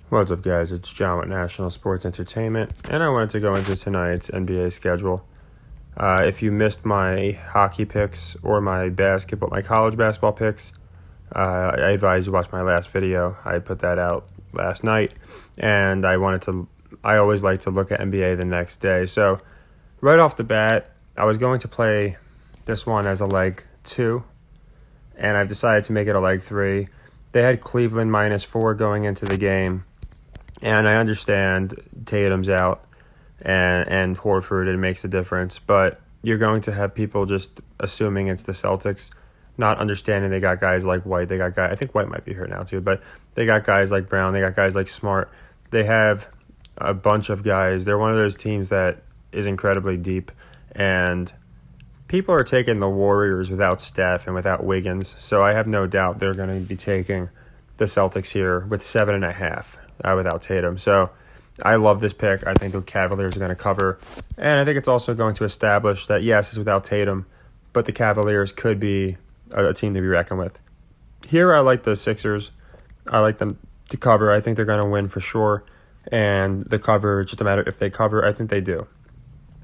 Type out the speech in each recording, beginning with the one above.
What's up, guys? It's John with National Sports Entertainment, and I wanted to go into tonight's NBA schedule. If you missed my hockey picks or my college basketball picks, I advise you watch my last video. I put that out last night, and I always like to look at NBA the next day. So right off the bat, I was going to play this one as a leg 2, and I've decided to make it a leg 3. They had Cleveland -4 going into the game. And I understand Tatum's out and Horford, it makes a difference. But you're going to have people just assuming it's the Celtics, not understanding they got guys like White. I think White might be hurt now too, but they got guys like Brown. They got guys like Smart. They have a bunch of guys. They're one of those teams that is incredibly deep. And people are taking the Warriors without Steph and without Wiggins. So I have no doubt they're going to be taking the Celtics here with 7.5. Without Tatum. So I love this pick. I think the Cavaliers are going to cover. And I think it's also going to establish that, yes, it's without Tatum, but the Cavaliers could be a team to be reckoned with. Here I like the Sixers. I like them to cover. I think they're going to win for sure. And the cover, just a matter if they cover, I think they do.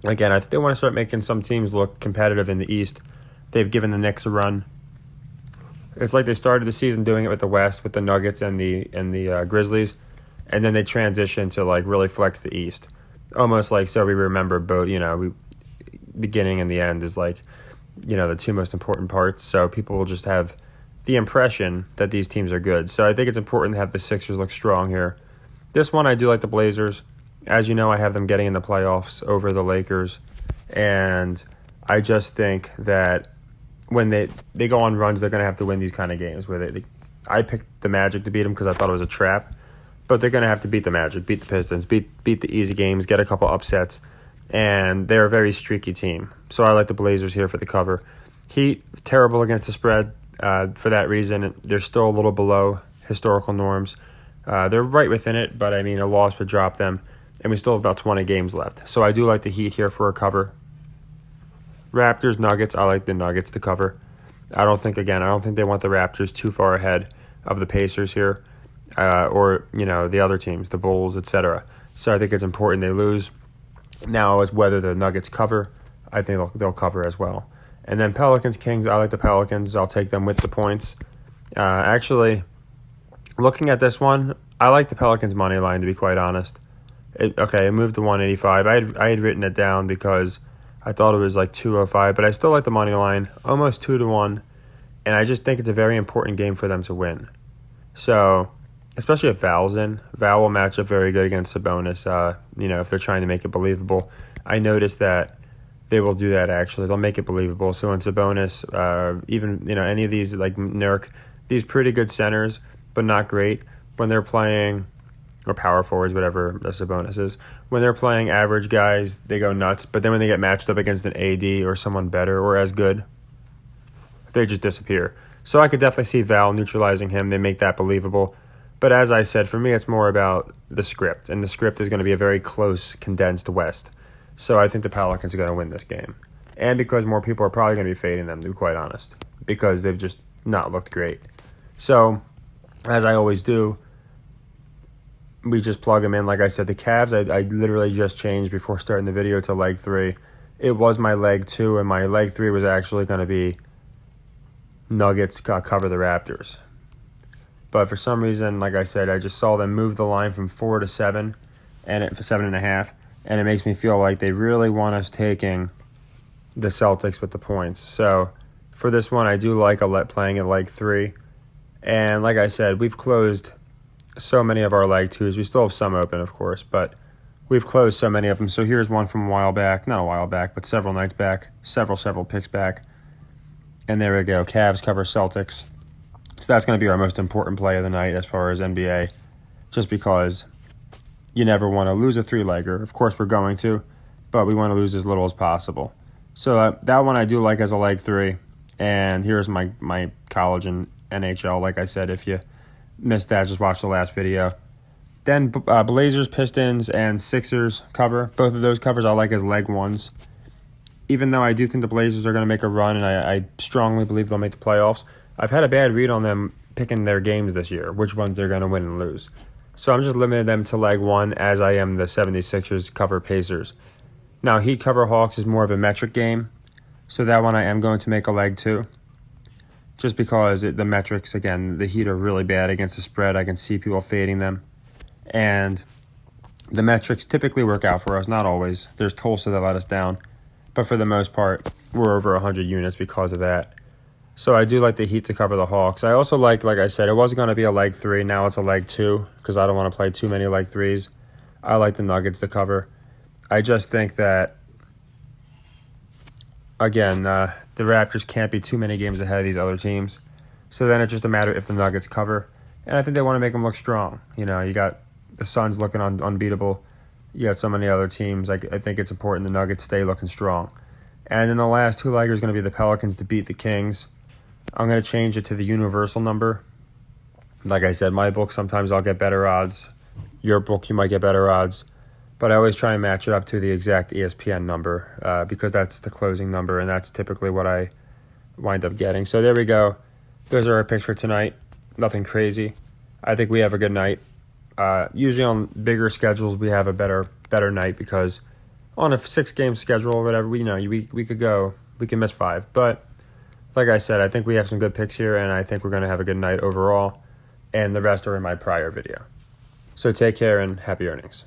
Again, I think they want to start making some teams look competitive in the East. They've given the Knicks a run. It's like they started the season doing it with the West, with the Nuggets and the Grizzlies. And then they transition to really flex the East, almost like so we remember both. Beginning and the end is the two most important parts. So people will just have the impression that these teams are good. So I think it's important to have the Sixers look strong here. This one I do like the Blazers. As you know, I have them getting in the playoffs over the Lakers, and I just think that when they go on runs, they're going to have to win these kind of games. I picked the Magic to beat them because I thought it was a trap. But they're going to have to beat the Magic, beat the Pistons, beat the easy games, get a couple upsets, and they're a very streaky team. So I like the Blazers here for the cover. Heat, terrible against the spread for that reason. They're still a little below historical norms. They're right within it, but a loss would drop them, and we still have about 20 games left. So I do like the Heat here for a cover. Raptors, Nuggets, I like the Nuggets to cover. I don't think they want the Raptors too far ahead of the Pacers here. Or the other teams, the Bulls, etc. So I think it's important they lose. Now it's whether the Nuggets cover. I think they'll cover as well. And then Pelicans, Kings, I like the Pelicans. I'll take them with the points. Actually, looking at this one, I like the Pelicans money line, to be quite honest. It moved to 185. I had written it down because I thought it was 205, but I still like the money line, almost 2-1. And I just think it's a very important game for them to win. So, especially if Val's in. Val will match up very good against Sabonis, if they're trying to make it believable. I noticed that they will do that, actually. They'll make it believable. So when Sabonis, even, any of these, like Nurk, these pretty good centers, but not great, when they're playing, or power forwards, whatever the Sabonis is, when they're playing average guys, they go nuts. But then when they get matched up against an AD or someone better or as good, they just disappear. So I could definitely see Val neutralizing him. They make that believable. But as I said, for me, it's more about the script. And the script is going to be a very close, condensed West. So I think the Pelicans are going to win this game. And because more people are probably going to be fading them, to be quite honest. Because they've just not looked great. So, as I always do, we just plug them in. Like I said, the Cavs, I literally just changed before starting the video to leg 3. It was my leg 2, and my leg 3 was actually going to be Nuggets cover the Raptors. But for some reason, like I said, I just saw them move the line from 4 to 7, and for 7.5, and it makes me feel like they really want us taking the Celtics with the points. So for this one, I do like playing at leg 3, and like I said, we've closed so many of our leg 2s. We still have some open, of course, but we've closed so many of them. So here's one from not a while back, but several nights back, several picks back, and there we go. Cavs cover Celtics. So that's going to be our most important play of the night as far as NBA, just because you never want to lose a 3-legger. Of course, we're going to, but we want to lose as little as possible. So that one I do like as a leg 3, and here's my college and NHL. Like I said, if you missed that, just watch the last video. Then Blazers, Pistons, and Sixers cover. Both of those covers I like as leg 1s. Even though I do think the Blazers are going to make a run, and I strongly believe they'll make the playoffs, I've had a bad read on them picking their games this year, which ones they're going to win and lose. So I'm just limiting them to leg 1 as I am the 76ers cover Pacers. Now, Heat cover Hawks is more of a metric game, so that one I am going to make a leg 2. Just because the metrics, again, the Heat are really bad against the spread. I can see people fading them. And the metrics typically work out for us, not always. There's Tulsa that let us down. But for the most part, we're over 100 units because of that. So I do like the Heat to cover the Hawks. I also like I said, it wasn't going to be a leg 3. Now it's a leg 2 because I don't want to play too many leg 3s. I like the Nuggets to cover. I just think that, again, the Raptors can't be too many games ahead of these other teams. So then it's just a matter if the Nuggets cover. And I think they want to make them look strong. You got the Suns looking unbeatable. You got so many other teams. I think it's important the Nuggets stay looking strong. And then the last 2-legger is going to be the Pelicans to beat the Kings. I'm going to change it to the universal number. Like I said, my book, sometimes I'll get better odds. Your book, you might get better odds. But I always try and match it up to the exact ESPN number because that's the closing number, and that's typically what I wind up getting. So there we go. Those are our picks for tonight. Nothing crazy. I think we have a good night. Usually on bigger schedules, we have a better night because on a 6-game schedule or whatever, we can miss 5. But like I said, I think we have some good picks here, and I think we're going to have a good night overall. And the rest are in my prior video. So take care and happy earnings.